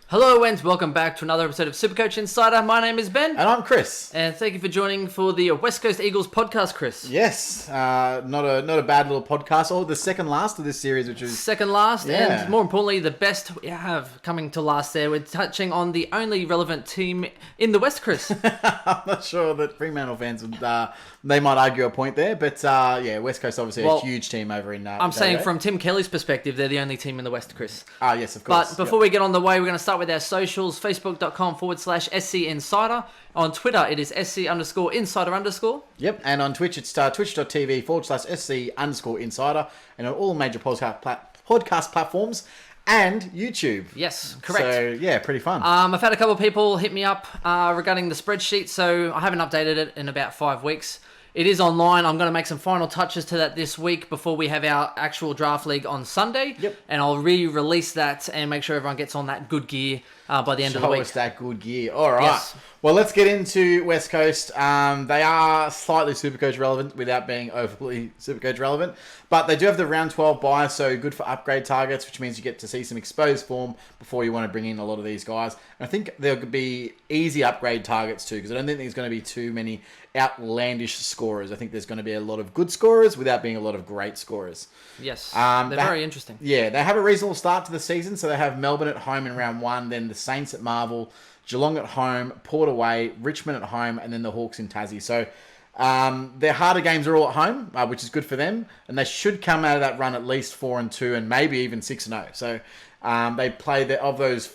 Hello and welcome back to another episode of SuperCoach Insider. My name is Ben. And I'm Chris. And thank you for joining for the West Coast Eagles podcast, Chris. Yes, not a bad little podcast. Oh, the second last of this series, which is... Second last, Yeah. and more importantly, the best we have coming to last there. We're touching on the only relevant team in the West, Chris. I'm not sure that Fremantle fans would... they might argue a point there, but West Coast obviously a huge team over in... I'm saying from Tim Kelly's perspective, they're the only team in the West, Chris. Yes, of course. But before we get on the way, we're going to start with our socials, facebook.com/SC Insider. On Twitter, it is SC_Insider_. Yep, and on Twitch, it's twitch.tv/SC_Insider, and on all major podcast platforms and YouTube. Yes, correct. So, yeah, pretty fun. I've had a couple of people hit me up regarding the spreadsheet, so I haven't updated it in about 5 weeks. It is online. I'm going to make some final touches to that this week before we have our actual draft league on Sunday. Yep. And I'll re-release that and make sure everyone gets on that good gear by the end of the week. Show us that good gear. All right. Yes. Well, let's get into West Coast. They are slightly SuperCoach relevant without being overly SuperCoach relevant. But they do have the round 12 bye, so good for upgrade targets, which means you get to see some exposed form before you want to bring in a lot of these guys. And I think there could be easy upgrade targets too, because I don't think there's going to be too many outlandish scorers. I think there's going to be a lot of good scorers without being a lot of great scorers. Yes, they're very interesting. Yeah, they have a reasonable start to the season. So they have Melbourne at home in round 1, then the Saints at Marvel, Geelong at home, Port away, Richmond at home, and then the Hawks in Tassie. So their harder games are all at home, which is good for them. And they should come out of that run at least 4-2 and maybe even 6-0. So they play of those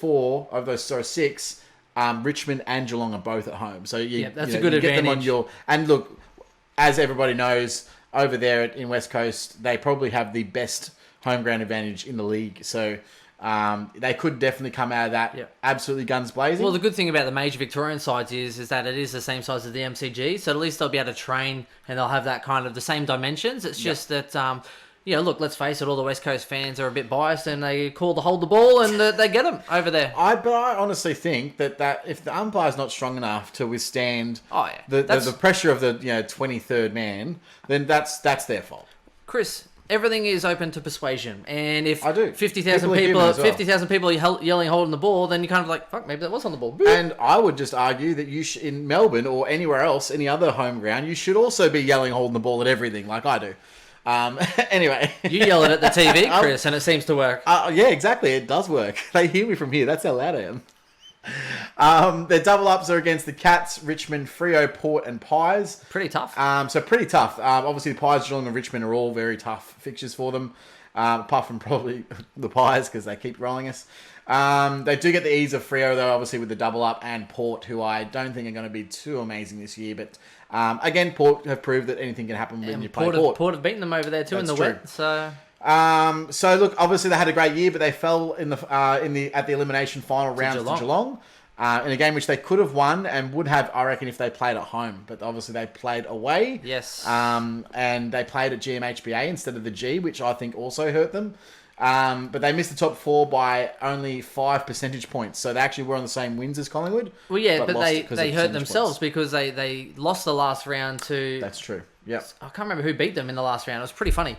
6... Richmond and Geelong are both at home, so that's a good advantage. Get them on and look, as everybody knows, over there in West Coast, they probably have the best home ground advantage in the league. So they could definitely come out of that absolutely guns blazing. Well, the good thing about the major Victorian sides is that it is the same size as the MCG, so at least they'll be able to train and they'll have that kind of the same dimensions. It's just that. Look, let's face it, all the West Coast fans are a bit biased and they call the hold the ball and they get them over there. But I honestly think that if the umpire's not strong enough to withstand the pressure of the 23rd man, then that's their fault. Chris, everything is open to persuasion, and if 50,000 people are yelling holding the ball, then you're kind of like, fuck, maybe that was on the ball. And I would just argue that you in Melbourne or anywhere else, any other home ground, you should also be yelling holding the ball at everything like I do. Anyway. You yell it at the TV, Chris, and it seems to work. Yeah, exactly. It does work. They hear me from here. That's how loud I am. Their double ups are against the Cats, Richmond, Freo, Port, and Pies. Pretty tough. So pretty tough. Obviously, the Pies, Geelong, and Richmond are all very tough fixtures for them. Apart from probably the Pies, because they keep rolling us. They do get the ease of Freo, though, obviously, with the double up, and Port, who I don't think are going to be too amazing this year. But again, Port have proved that anything can happen when you play Port. Port have beaten them over there too. That's in the wet. So look, obviously they had a great year, but they fell at the elimination final round to Geelong. In a game which they could have won and would have, I reckon, if they played at home. But obviously they played away. Yes. And they played at GMHBA instead of the G, which I think also hurt them. But they missed the top 4 by only 5 percentage points. So they actually were on the same wins as Collingwood. Well, yeah, but they hurt themselves because they lost the last round to... That's true, yeah. I can't remember who beat them in the last round. It was pretty funny.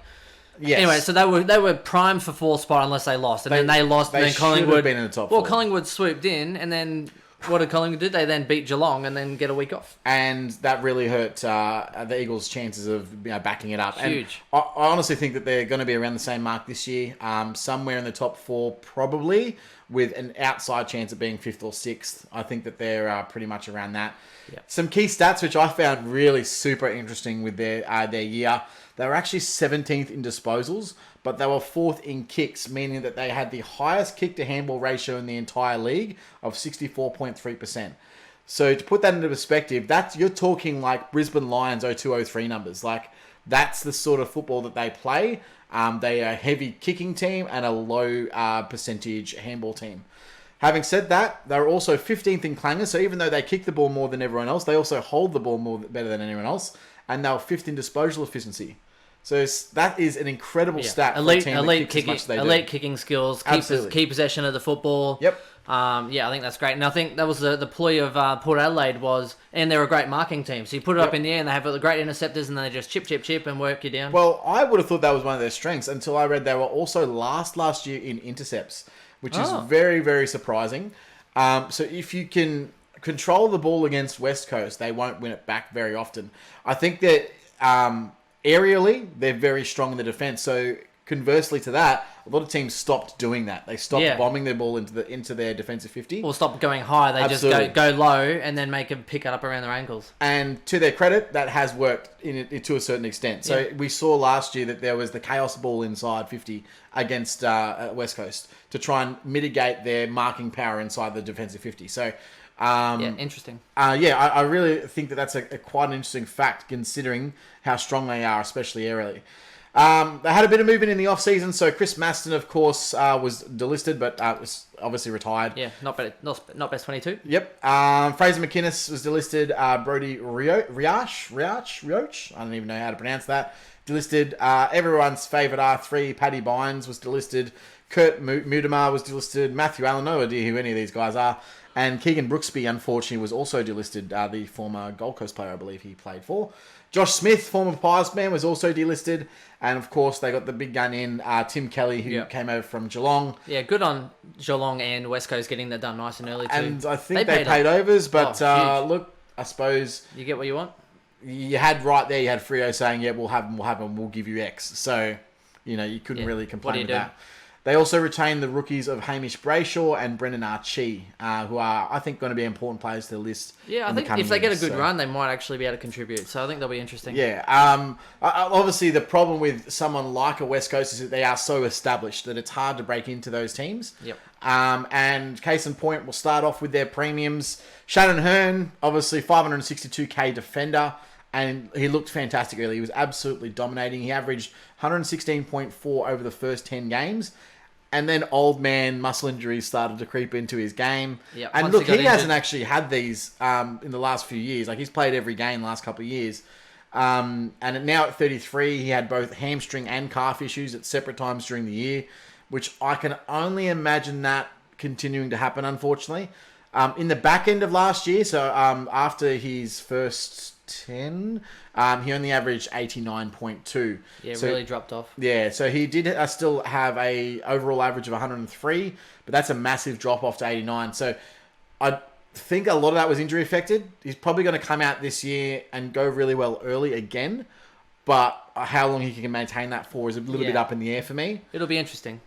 Yes. Anyway, so they were primed for 4th spot unless they lost. And then they lost, and then Collingwood... should have been in the top 4. Well, Collingwood swooped in, and then... What did Collingwood do? They then beat Geelong and then get a week off. And that really hurt the Eagles' chances of backing it up. Huge. And I honestly think that they're going to be around the same mark this year. Somewhere in the top 4 probably, with an outside chance of being 5th or 6th. I think that they're pretty much around that. Yep. Some key stats which I found really super interesting with their year. They were actually 17th in disposals, but they were 4th in kicks, meaning that they had the highest kick-to-handball ratio in the entire league of 64.3%. So to put that into perspective, you're talking like Brisbane Lions 02-03 numbers. Like, that's the sort of football that they play. They are a heavy kicking team and a low percentage handball team. Having said that, they're also 15th in clangers, so even though they kick the ball more than everyone else, they also hold the ball better than anyone else, and they were 5th in disposal efficiency. So that is an incredible stat for a team that kicks as much as they do. Elite kicking skills, keep possession of the football. Yep. I think that's great. And I think that was the ploy of Port Adelaide and they're a great marking team. So you put it up in the air and they have the great interceptors and they just chip and work you down. Well, I would have thought that was one of their strengths until I read they were also last year in intercepts, which is very, very surprising. So if you can control the ball against West Coast, they won't win it back very often. I think that aerially, they're very strong in the defense. So conversely to that, a lot of teams stopped doing that. They stopped bombing their ball into their defensive 50. Or stop going high. They just go low and then make them pick it up around their ankles. And to their credit, that has worked to a certain extent. So we saw last year that there was the chaos ball inside 50 against West Coast to try and mitigate their marking power inside the defensive 50. So interesting. I really think that that's a quite an interesting fact considering how strong they are, especially aerially. They had a bit of movement in the off-season, so Chris Maston, of course, was delisted, but was obviously retired. Yeah, not best 22. Yep. Fraser McInnes was delisted. Brody Rioch, I don't even know how to pronounce that, delisted. Everyone's favourite R3, Paddy Bynes, was delisted. Kurt Mudamar was delisted. Matthew Allen, no idea who any of these guys are. And Keegan Brooksby, unfortunately, was also delisted. The former Gold Coast player, I believe he played for. Josh Smith, former Pies man, was also delisted. And, of course, they got the big gun in, Tim Kelly, who came over from Geelong. Yeah, good on Geelong and West Coast getting that done nice and early, too. And I think they paid overs, but look, I suppose... You get what you want? You had right there, you had Freo saying, yeah, we'll have them, we'll give you X. So, you couldn't really complain with that. They also retained the rookies of Hamish Brayshaw and Brendan Archie, who are, I think, going to be important players to the list. Yeah, I think if they get a good run, they might actually be able to contribute. So I think they'll be interesting. Yeah. Obviously, the problem with someone like a West Coast is that they are so established that it's hard to break into those teams. Yep. And case in point, we'll start off with their premiums. Shannon Hoon, obviously 562k defender. And he looked fantastic early. He was absolutely dominating. He averaged 116.4 over the first 10 games. And then old man muscle injuries started to creep into his game. Yep. And look, he hasn't actually had these in the last few years. Like, he's played every game the last couple of years. And now at 33, he had both hamstring and calf issues at separate times during the year, which I can only imagine that continuing to happen, unfortunately. In the back end of last year, so after his first 10, he only averaged 89.2. Yeah, so, really dropped off. Yeah, so he did still have a overall average of 103, but that's a massive drop off to 89. So I think a lot of that was injury affected. He's probably going to come out this year and go really well early again, but how long he can maintain that for is a little bit up in the air for me. It'll be interesting.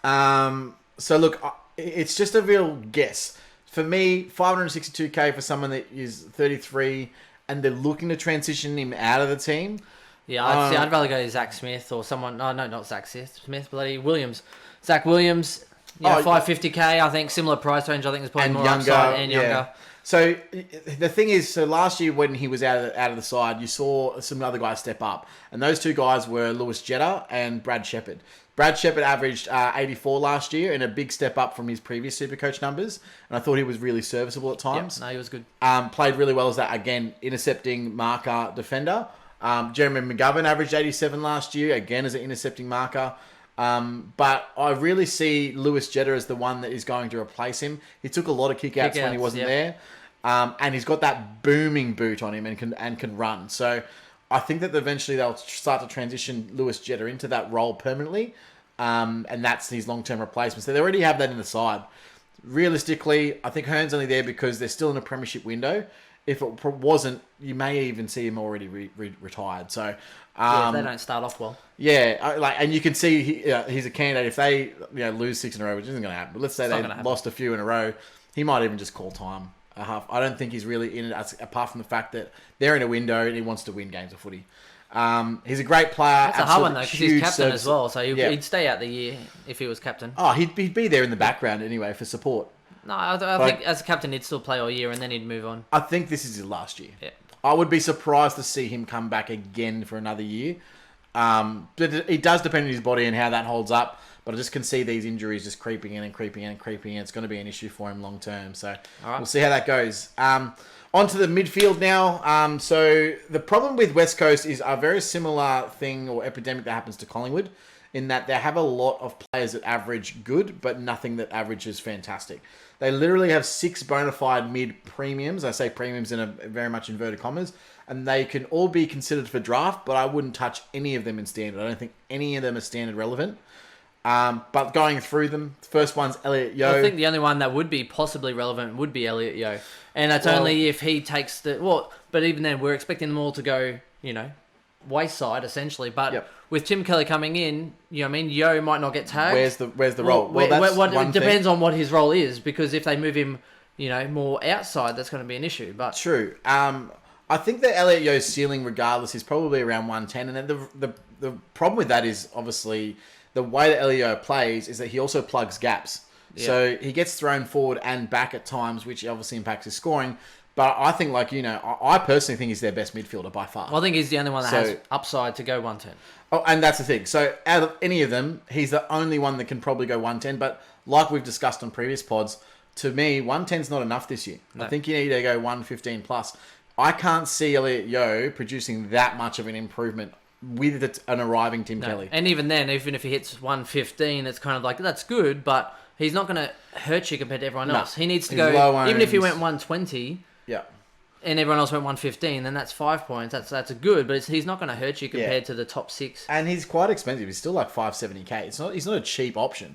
So look, it's just a real guess. For me, 562k for someone that is 33 and they're looking to transition him out of the team. Yeah, I'd rather go to Zach Smith or someone... No, not Zach Smith, bloody Williams. Zach Williams, 550k, I think, similar price range. I think there's probably more younger, upside and younger. So the thing is, last year when he was out of the side, you saw some other guys step up. And those two guys were Lewis Jetta and Brad Shepherd. Brad Shepherd averaged 84 last year and a big step up from his previous Supercoach numbers. And I thought he was really serviceable at times. Yep, no, he was good. Played really well as that, again, intercepting marker defender. Jeremy McGovern averaged 87 last year, again as an intercepting marker. But I really see Lewis Jetta as the one that is going to replace him. He took a lot of kickouts when he wasn't there. And he's got that booming boot on him and can run. So I think that eventually they'll start to transition Lewis Jetta into that role permanently. And that's his long-term replacement. So they already have that in the side. Realistically, I think Hearn's only there because they're still in a premiership window. If it wasn't, you may even see him already retired. So if they don't start off well. Yeah, and you can see he's a candidate. If they lose 6 in a row, which isn't going to happen, but let's say they lost a few in a row, he might even just call time. I don't think he's really in it, apart from the fact that they're in a window and he wants to win games of footy. He's a great player. That's a hard one, though, because he's captain as well, so he'd stay out the year if he was captain. Oh, he'd be there in the background anyway for support. No, I think as a captain he'd still play all year and then he'd move on. I think this is his last year. Yeah. I would be surprised to see him come back again for another year. But it does depend on his body and how that holds up. But I just can see these injuries just creeping in and creeping in and creeping in. It's going to be an issue for him long term. So We'll see how that goes. On to the midfield now. So the problem with West Coast is a very similar thing or epidemic that happens to Collingwood, in that they have a lot of players that average good, but nothing that averages fantastic. They literally have 6 bona fide mid-premiums. I say premiums in a very much inverted commas. And they can all be considered for draft, but I wouldn't touch any of them in standard. I don't think any of them are standard relevant. But going through them, the first one's Elliot Yeo. I think the only one that would be possibly relevant would be Elliot Yeo. And that's only if he takes the... Well, but even then, we're expecting them all to go, wayside, essentially. But with Tim Kelly coming in, you know what I mean? Yeo might not get tagged. Where's the role? It depends on what his role is, because if they move him, more outside, that's going to be an issue. But true. I think that Elliot Yeo's ceiling, regardless, is probably around 110. And then the problem with that is, obviously, the way that Elliot Yeo plays is that he also plugs gaps. Yeah. So he gets thrown forward and back at times, which obviously impacts his scoring. But I think, I personally think he's their best midfielder by far. Well, I think he's the only one that has upside to go 110. Oh, and that's the thing. So out of any of them, he's the only one that can probably go 110. But like we've discussed on previous pods, to me, 110's not enough this year. No. I think you need to go 115 plus. I can't see Elliot Yeo producing that much of an improvement with an arriving Tim Kelly. And even then, even if he hits 115, it's kind of like, that's good, but he's not going to hurt you compared to everyone else. He needs to go, even if he went 120... Yeah, and everyone else went 115, then that's 5 points. That's a good, but he's not going to hurt you compared to the top 6. And he's quite expensive. He's still like 570k. He's not a cheap option.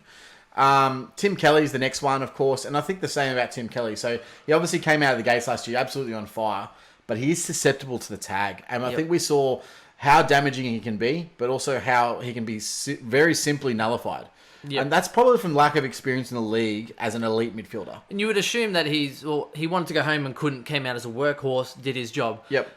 Tim Kelly's the next one, of course, and I think the same about Tim Kelly. So he obviously came out of the gates last year absolutely on fire, but he is susceptible to the tag. And I think we saw how damaging he can be, but also how he can be very simply nullified. Yep. And that's probably from lack of experience in the league as an elite midfielder. And you would assume that he wanted to go home and couldn't, came out as a workhorse, did his job. Yep.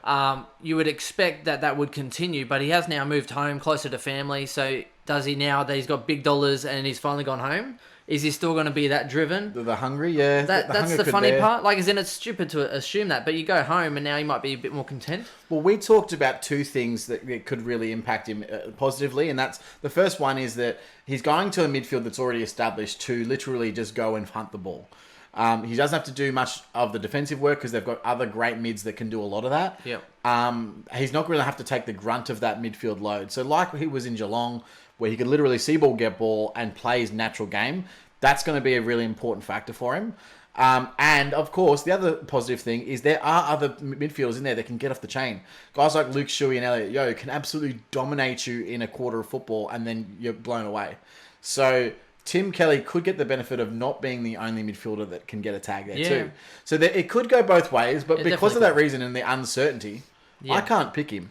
You would expect that would continue, but he has now moved home, closer to family. So does he, now that he's got big dollars and he's finally gone home? Is he still going to be that driven? The hungry, yeah. That's the funny part. Like, as in, it's stupid to assume that, but you go home and now he might be a bit more content. Well, we talked about two things that could really impact him positively, and that's the first one is that he's going to a midfield that's already established to literally just go and hunt the ball. He doesn't have to do much of the defensive work because they've got other great mids that can do a lot of that. Yep. He's not going to have to take the grunt of that midfield load. So like he was in Geelong, where he could literally see ball, get ball, and play his natural game, that's going to be a really important factor for him. And, of course, the other positive thing is there are other midfielders in there that can get off the chain. Guys like Luke Shuey and Elliot Yeo can absolutely dominate you in a quarter of football and then you're blown away. So Tim Kelly could get the benefit of not being the only midfielder that can get a tag there too. So it could go both ways, but because of that reason and the uncertainty, I can't pick him.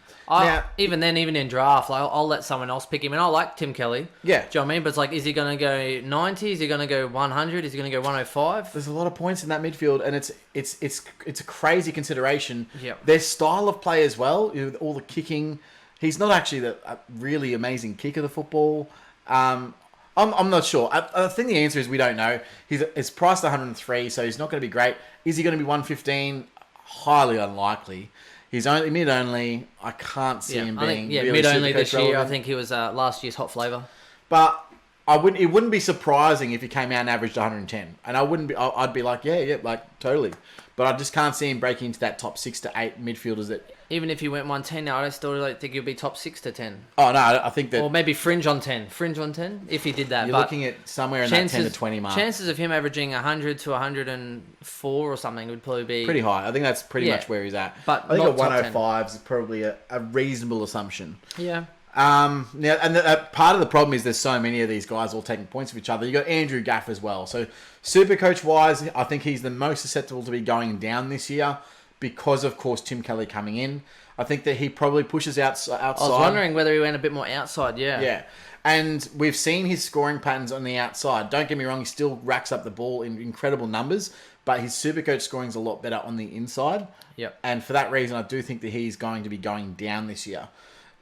Even in draft, I'll let someone else pick him, and I like Tim Kelly. Yeah. Do you know what I mean? But it's like, is he going to go 90? Is he going to go 100? Is he going to go 105? There's a lot of points in that midfield, and it's a crazy consideration. Yep. Their style of play as well, all the kicking. He's not actually a really amazing kicker of the football. I'm not sure. I think the answer is we don't know. It's priced 103, so he's not going to be great. Is he going to be 115? Highly unlikely. He's only mid-only. I can't see him being really mid-only this year. relevant. I think he was last year's hot flavour. But it wouldn't be surprising if he came out and averaged 110. And I'd be like, like totally. But I just can't see him breaking into that top 6 to 8 midfielders that... Even if he went 110 now, I still don't think he'll be top 6 to 10. Oh, no, I think that... Or maybe fringe on 10. Fringe on 10, if he did that. You're looking at somewhere in that 10 to 20 mark. Chances of him averaging 100 to 104 or something would probably be... Pretty high. I think that's pretty much where he's at. But I think a 105 is probably a reasonable assumption. Yeah. Now, and part of the problem is there's so many of these guys all taking points of each other. You got Andrew Gaff as well. So SuperCoach wise, I think he's the most susceptible to be going down this year because, of course, Tim Kelly coming in. I think that he probably pushes outside. I was wondering whether he went a bit more outside. Yeah. And we've seen his scoring patterns on the outside. Don't get me wrong, he still racks up the ball in incredible numbers, but his SuperCoach scoring's a lot better on the inside. Yep. And for that reason, I do think that he's going to be going down this year.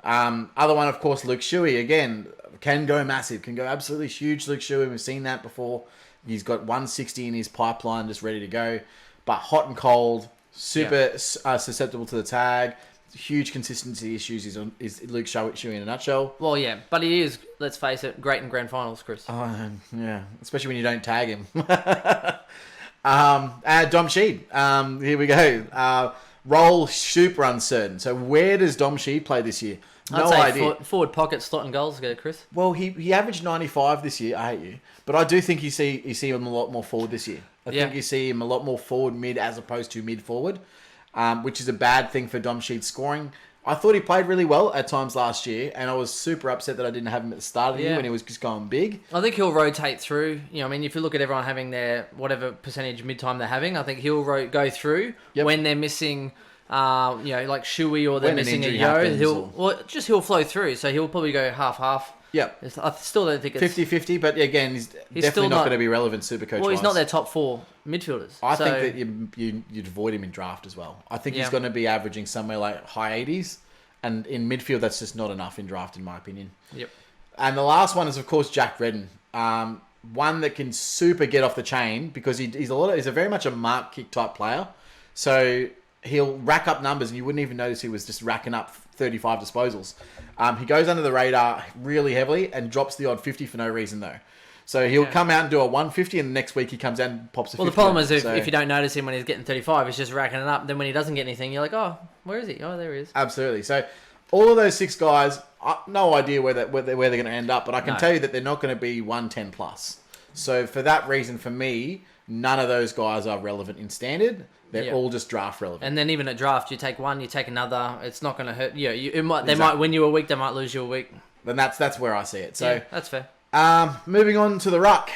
Other one, of course, Luke Shuey, again, can go massive, can go absolutely huge. Luke Shuey, we've seen that before. He's got 160 in his pipeline, just ready to go. But hot and cold, super susceptible to the tag. Huge consistency issues is Luke Shuey in a nutshell. Well, yeah, but he is, let's face it, great in grand finals, Chris. Oh, yeah, especially when you don't tag him. Dom Sheed, here we go. Role super uncertain. So where does Dom Sheed play this year? No idea. Forward pocket, slot and goals, Chris. Well, he averaged 95 this year. I hate you, but I do think you see him a lot more forward this year. I think you see him a lot more forward mid as opposed to mid forward, which is a bad thing for Dom Sheed's scoring. I thought he played really well at times last year, and I was super upset that I didn't have him at the start of the year when he was just going big. I think he'll rotate through. You know, I mean, if you look at everyone having their whatever percentage mid-time they're having, I think he'll go through when they're missing, like Shuey or they're missing a Yo. He'll flow through, so he'll probably go half-half. Yep. I still don't think it's 50-50, but again, he's definitely not going to be relevant SuperCoach. Well, he's not their top 4 midfielders. I think that you'd avoid him in draft as well. I think he's going to be averaging somewhere like high 80s, and in midfield, that's just not enough in draft, in my opinion. Yep. And the last one is, of course, Jack Redden. One that can super get off the chain because he's a very much a mark kick type player. So he'll rack up numbers, and you wouldn't even notice he was just racking up 35 disposals. He goes under the radar really heavily and drops the odd 50 for no reason, though. So he'll come out and do a 150, and the next week he comes out and pops a 50. Well, the problem is if you don't notice him when he's getting 35, he's just racking it up. Then when he doesn't get anything, you're like, oh, where is he? Oh, there he is. Absolutely. So all of those 6 guys, no idea where they're going to end up, but I can tell you that they're not going to be 110 plus. So for that reason, for me, none of those guys are relevant in standard. They're all just draft relevant. And then even at draft, you take one, you take another. It's not going to hurt. Yeah, they might win you a week, they might lose you a week. Then that's where I see it. So that's fair. Moving on to the ruck.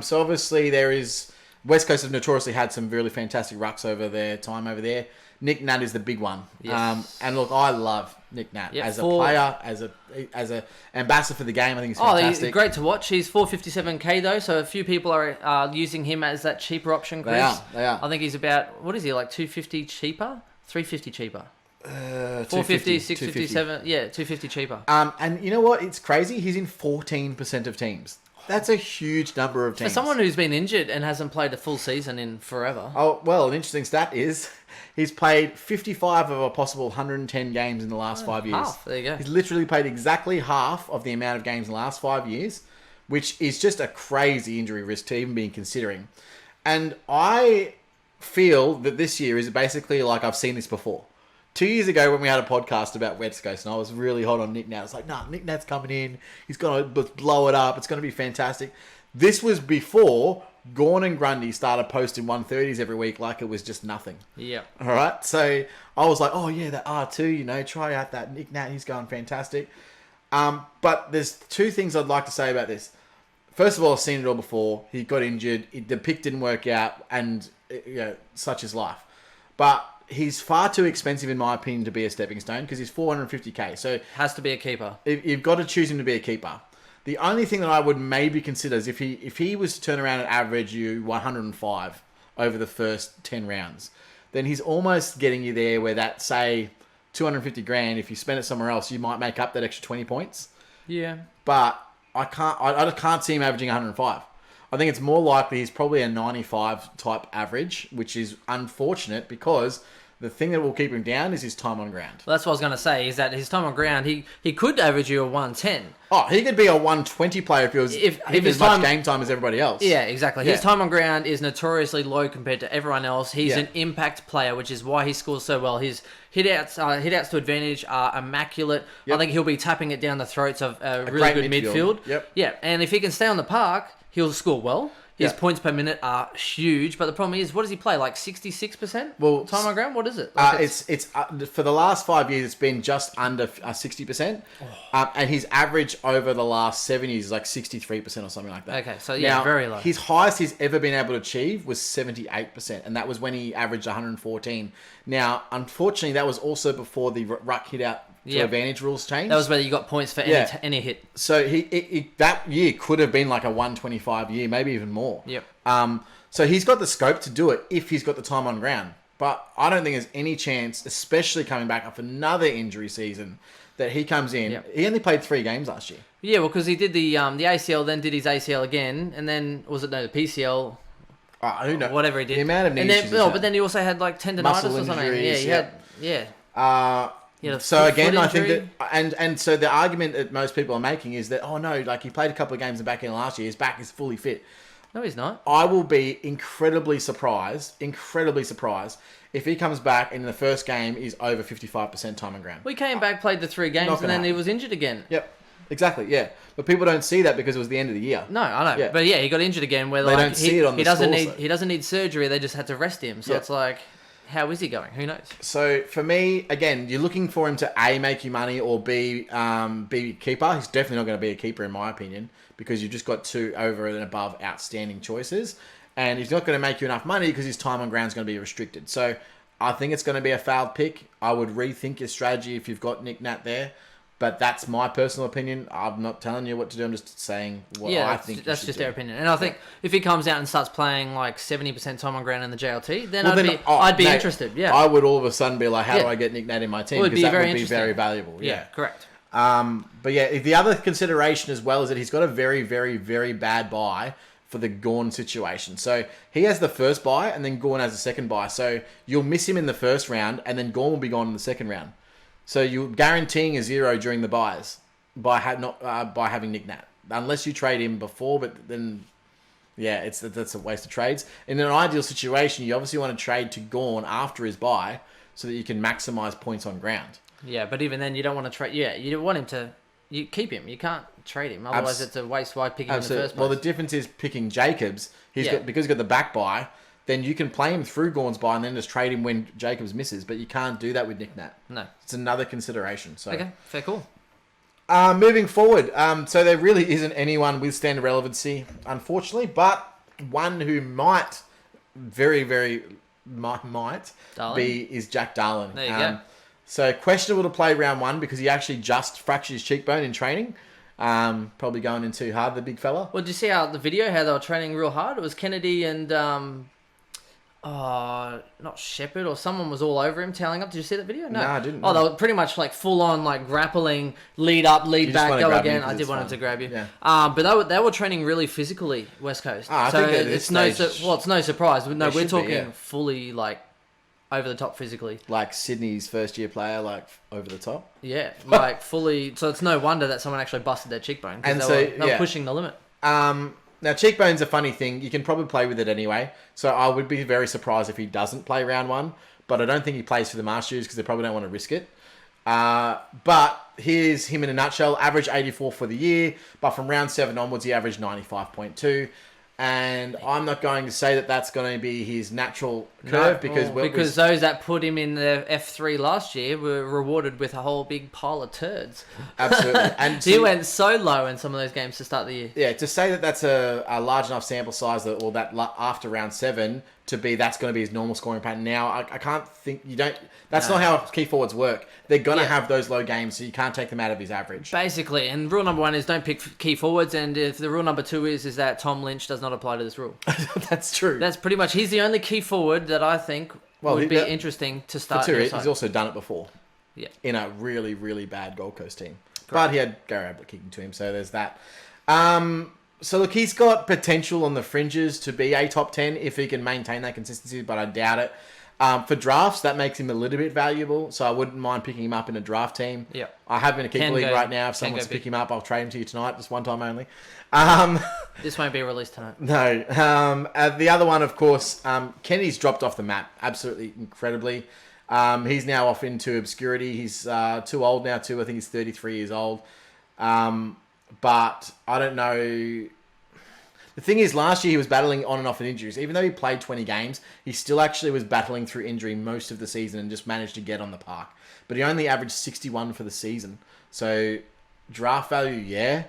So obviously there is West Coast have notoriously had some really fantastic rucks over their time over there. Nick Nat is the big one. Yes. And look, I love Nick Nat as a player, as a ambassador for the game. I think he's fantastic. He's great to watch. He's 457k though, so a few people are using him as that cheaper option, Chris. They are. I think he's about, what is he, like 250 cheaper? 350 cheaper. 450, 657, 250 cheaper. And you know what? It's crazy. He's in 14% of teams. That's a huge number of teams. For someone who's been injured and hasn't played a full season in forever. Oh, well, an interesting stat is he's played 55 of a possible 110 games in the last 5 years. Half, there you go. He's literally played exactly half of the amount of games in the last 5 years, which is just a crazy injury risk to even be considering. And I feel that this year is basically like I've seen this before. 2 years ago when we had a podcast about West Coast and I was really hot on Nick Nat. I was like, Nick Nat's coming in. He's going to blow it up. It's going to be fantastic. This was before Gawn and Grundy started posting 130s every week like it was just nothing. Yeah. All right. So I was like, oh, yeah, that R2, try out that Nick Nat. He's going fantastic. But there's 2 things I'd like to say about this. First of all, I've seen it all before. He got injured. The pick didn't work out and such is life. But he's far too expensive, in my opinion, to be a stepping stone because he's 450k. So has to be a keeper. You've got to choose him to be a keeper. The only thing that I would maybe consider is if he was to turn around and average you 105 over the first 10 rounds, then he's almost getting you there where that, say, 250 grand, if you spend it somewhere else, you might make up that extra 20 points. Yeah. But I can't see him averaging 105. I think it's more likely he's probably a 95 type average, which is unfortunate because the thing that will keep him down is his time on ground. Well, that's what I was going to say, is that his time on ground, he could average you a 110. Oh, he could be a 120 player if he was if as much game time as everybody else. Yeah, exactly. Yeah. His time on ground is notoriously low compared to everyone else. He's an impact player, which is why he scores so well. His hit-outs to advantage are immaculate. Yep. I think he'll be tapping it down the throats of a really good midfield. Yep. Yeah, and if he can stay on the park, he'll score well. His points per minute are huge, but the problem is, what does he play? Like 66%? Well, time on ground? What is it? Like it's for the last 5 years, it's been just under 60%, and his average over the last 7 years is like 63% or something like that. Okay, so now, very low. His highest he's ever been able to achieve was 78%, and that was when he averaged 114. Now, unfortunately, that was also before the ruck hit out to advantage rules changed. That was where you got points for any hit. So he that year could have been like a 125 year, maybe even more. Yep. So he's got the scope to do it if he's got the time on ground. But I don't think there's any chance, especially coming back off another injury season, that he comes in. Yep. He only played 3 games last year. Yeah, well, because he did the ACL, then did his ACL again, and then the PCL? Who knows? Whatever he did. The amount of knee issues. But then he also had like tendonitis or something. Injuries, So again, I think that, and so the argument that most people are making is that, oh no, like he played a couple of games in the back end last year, his back is fully fit. No, he's not. I will be incredibly surprised if he comes back and in the first game is over 55% time on ground. We came back, played the 3 games, and then he was injured again. Yep. Exactly, yeah. But people don't see that because it was the end of the year. No, I know. Yeah. But he got injured again where they don't see it on the score. He doesn't need surgery, they just had to rest him. So it's like how is he going? Who knows? So for me, again, you're looking for him to A, make you money, or B, be a keeper. He's definitely not going to be a keeper in my opinion, because you've just got 2 over and above outstanding choices. And he's not going to make you enough money because his time on ground is going to be restricted. So I think it's going to be a failed pick. I would rethink your strategy if you've got Nick Nat there. But that's my personal opinion. I'm not telling you what to do. I'm just saying what I think. That's just their opinion. And I think if he comes out and starts playing like 70% time on ground in the JLT, then I'd be interested. Yeah, I would all of a sudden be like, how do I get Nick Nat in my team? Because that would be very valuable. Yeah, correct. But yeah, the other consideration as well is that he's got a very, very, very bad buy for the Gawn situation. So he has the first buy and then Gawn has the second buy. So you'll miss him in the first round and then Gawn will be gone in the second round. So you're guaranteeing a 0 during the buys by having Nick Nat. Unless you trade him before, but then, yeah, that's a waste of trades. In an ideal situation, you obviously want to trade to Gawn after his buy so that you can maximize points on ground. Yeah, but even then, you don't want to trade. Yeah, you want him to. You keep him. You can't trade him. Otherwise, it's a waste. Why pick him in the first place? Well, the difference is picking Jacobs. Because he's got the back buy. Then you can play him through Gawn's buy and then just trade him when Jacobs misses. But you can't do that with Nick Nat. No. It's another consideration. So okay, fair call. Moving forward, so there really isn't anyone with standard relevancy, unfortunately, but one who might, very, very might be is Jack Darlin. There you go. So questionable to play round 1 because he actually just fractured his cheekbone in training. Probably going in too hard, the big fella. Well, did you see how the video, how they were training real hard? It was Kennedy and, not Shepherd or someone was all over him, towing up. Did you see that video? No, I didn't. Oh, they were pretty much like full on, like grappling, lead up, lead back, go again. I did want him to grab you. Yeah. But they were training really physically, West Coast. I so think it's no surprise. No, we're talking fully like over the top physically. Like Sydney's first year player, like over the top. Yeah, like fully. So it's no wonder that someone actually busted their cheekbone because they were pushing the limit. Now, cheekbone's a funny thing. You can probably play with it anyway. So I would be very surprised if he doesn't play round 1. But I don't think he plays for the Masters because they probably don't want to risk it. But here's him in a nutshell. Average 84 for the year. But from round 7 onwards, he averaged 95.2. And I'm not going to say that that's going to be his natural curve because those that put him in the F3 last year were rewarded with a whole big pile of turds. Absolutely. And he went so low in some of those games to start the year. Yeah, to say that that's a large enough sample size after round 7 to be that's going to be his normal scoring pattern. Now, I can't think that's not how key forwards work. They're going to have those low games, so you can't take them out of his average. Basically, and rule number 1 is don't pick key forwards, and if the rule number 2 is that Tom Lynch does not apply to this rule. That's true. That's pretty much, he's the only key forward that I think would be interesting to start. He's also done it before. Yeah. In a really, really bad Gold Coast team. Correct. But he had Gary Ablett kicking to him, so there's that. So look, he's got potential on the fringes to be a top 10 if he can maintain that consistency, but I doubt it. For drafts, that makes him a little bit valuable, so I wouldn't mind picking him up in a draft team. Yeah. I have him in a keeper league right now. If someone wants to pick him up, I'll trade him to you tonight, just one time only. This won't be released tonight. No. The other one, of course, Kennedy's dropped off the map absolutely incredibly. He's now off into obscurity. He's too old now too. I think he's 33 years old. But I don't know. The thing is, last year he was battling on and off with injuries. Even though he played 20 games, he still actually was battling through injury most of the season and just managed to get on the park. But he only averaged 61 for the season. So, draft value, yeah.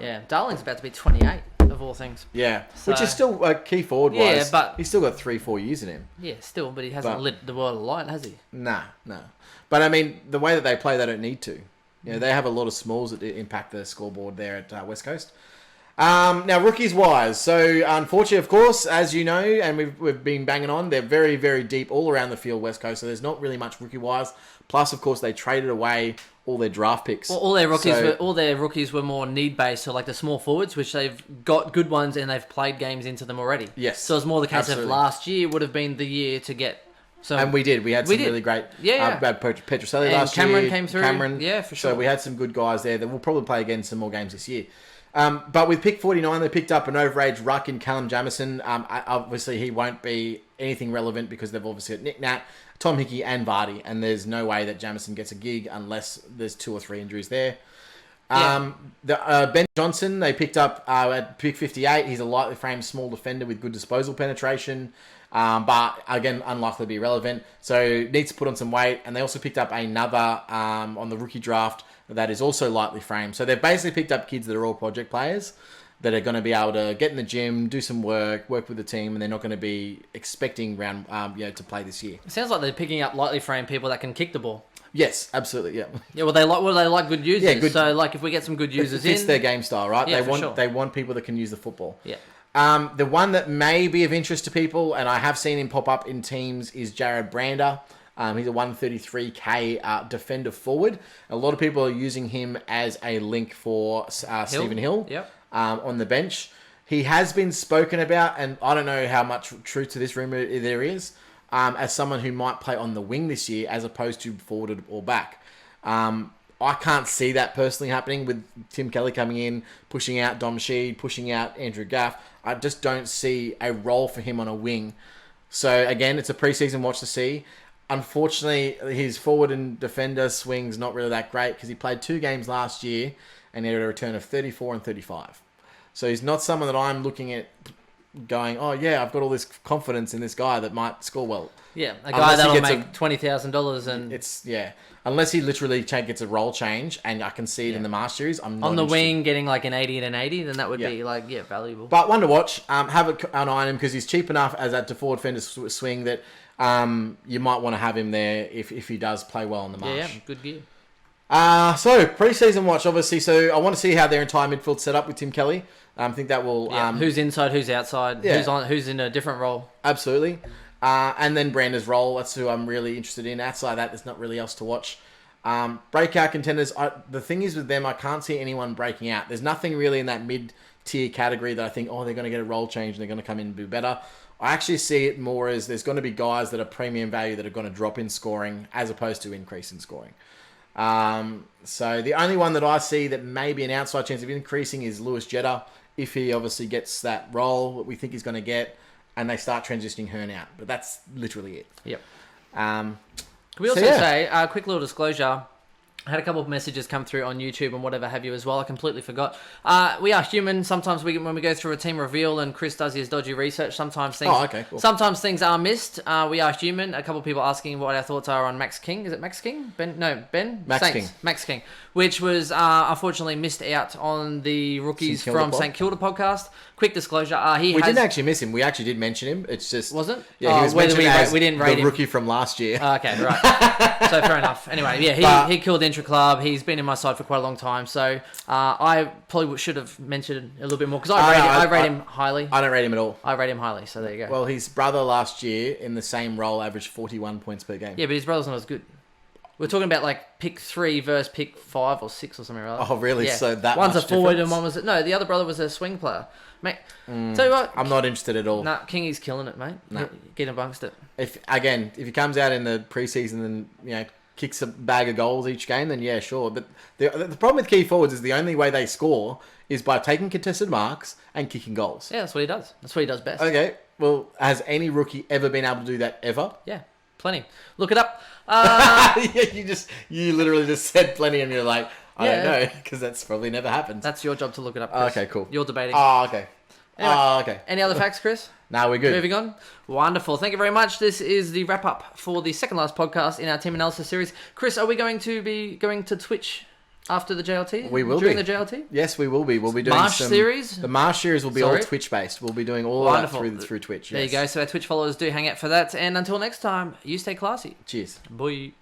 Yeah, Darling's about to be 28, of all things. Yeah, so, which is still a key forward-wise. Yeah, but he's still got 3-4 years in him. Yeah, still, but he hasn't lit the world alight, has he? Nah. But, I mean, the way that they play, they don't need to. You know, they have a lot of smalls that impact the scoreboard there at West Coast. Now, rookies-wise, so unfortunately, of course, as you know, and we've been banging on, they're very, very deep all around the field, West Coast, so there's not really much rookie-wise. Plus, of course, they traded away all their draft picks. Well, all their rookies were more need-based, so like the small forwards, which they've got good ones and they've played games into them already. Yes. So it's more the case of last year would have been the year to get... So and we did. We had some really great... Yeah. We had Petroselli last year. Cameron came through. Yeah, for sure. So we had some good guys there that will probably play again some more games this year. But with pick 49, they picked up an overage ruck in Callum Jamieson. Obviously, he won't be anything relevant because they've obviously got Nick Nat, Tom Hickey, and Vardy. And there's no way that Jamieson gets a gig unless there's 2 or 3 injuries there. Ben Johnson, they picked up at pick 58. He's a lightly framed small defender with good disposal penetration. But again, unlikely to be relevant. So needs to put on some weight. And they also picked up another on the rookie draft that is also lightly framed. So they've basically picked up kids that are all project players that are going to be able to get in the gym, do some work with the team, and they're not going to be expecting to play this year. It sounds like they're picking up lightly framed people that can kick the ball. Yes, absolutely, yeah. Yeah, well, they like good users. Yeah, good. So, like, if we get some good users it's their game style, right? Yeah, they want people that can use the football. Yeah. The one that may be of interest to people, and I have seen him pop up in teams, is Jared Brander. He's a 133k defender forward. A lot of people are using him as a link for Stephen Hill. Yep. On the bench. He has been spoken about, and I don't know how much truth to this rumor there is, as someone who might play on the wing this year as opposed to forward or back. I can't see that personally happening with Tim Kelly coming in, pushing out Dom Sheed, pushing out Andrew Gaff. I just don't see a role for him on a wing. So again, it's a preseason watch to see. Unfortunately, his forward and defender swing's not really that great because he played 2 games last year and he had a return of 34 and 35. So he's not someone that I'm looking at going, oh yeah, I've got all this confidence in this guy that might score well. Yeah, a guy that'll make $20,000 and... It's, yeah. Unless he literally gets a role change and I can see it in the Master Series, I'm not on the interested. wing getting like an 80 and an 80, then that would be valuable. But one to watch. Have an eye on him because he's cheap enough as that forward defender swing that you might want to have him there if he does play well in the Marsh. Yeah, good gear. So pre-season watch, obviously. So I want to see how their entire midfield set up with Tim Kelly. I think that will... who's inside, who's outside, who's in a different role. Absolutely. And then Brander's role, that's who I'm really interested in. Outside that, there's not really else to watch. Breakout contenders, the thing is with them, I can't see anyone breaking out. There's nothing really in that mid-tier category that I think, they're going to get a role change and they're going to come in and do better. I actually see it more as there's going to be guys that are premium value that are going to drop in scoring as opposed to increase in scoring. So the only one that I see that may be an outside chance of increasing is Lewis Jetta, if he obviously gets that role that we think he's going to get, and they start transitioning Hearn out. But that's literally it. Yep. Can we also say, a quick little disclosure, I had a couple of messages come through on YouTube and whatever have you as well. I completely forgot. We are human. Sometimes when we go through a team reveal and Chris does his dodgy research, sometimes things sometimes things are missed. We are human. A couple of people asking what our thoughts are on Max King. Is it Max King? Ben? Max Saints. King. Max King. Which was unfortunately missed out on the rookies from St Kilda podcast. Quick disclosure, we didn't actually miss him. We actually did mention him. It's just... Was it? Yeah, he was mentioned as we didn't rate the rookie from last year. Okay, right. So fair enough. Anyway, yeah, he killed Intra-Club. He's been in my side for quite a long time. So I probably should have mentioned a little bit more because I rate him highly. I don't rate him at all. I rate him highly, so there you go. Well, his brother last year in the same role averaged 41 points per game. Yeah, but his brother's not as good. We're talking about like pick 3 versus pick 5 or 6 or something, right? Oh, really? Yeah. So that one's much a forward difference? and one was the other brother was a swing player. Mate, tell you what, I'm not interested at all. Nah, Kingy's killing it, mate. Nah. Get amongst it. If he comes out in the preseason and kicks a bag of goals each game, then yeah, sure. But the problem with key forwards is the only way they score is by taking contested marks and kicking goals. Yeah, that's what he does. That's what he does best. Okay, well, has any rookie ever been able to do that ever? Yeah, plenty. Look it up. You literally just said plenty and you're like, I don't know, because that's probably never happened. That's your job to look it up, Chris. Okay, cool. You're debating. Oh, okay. Anyway, okay. Any other facts, Chris? No, we're good. Moving on. Wonderful. Thank you very much. This is the wrap-up for the second last podcast in our team analysis series. Chris, are we going to be going to Twitch after the JLT? We will during be. the JLT? Yes, we will be. We'll be doing Marsh series? The Marsh series will be all Twitch-based. We'll be doing all of that through Twitch. There you go. So our Twitch followers do hang out for that. And until next time, you stay classy. Cheers. Bye.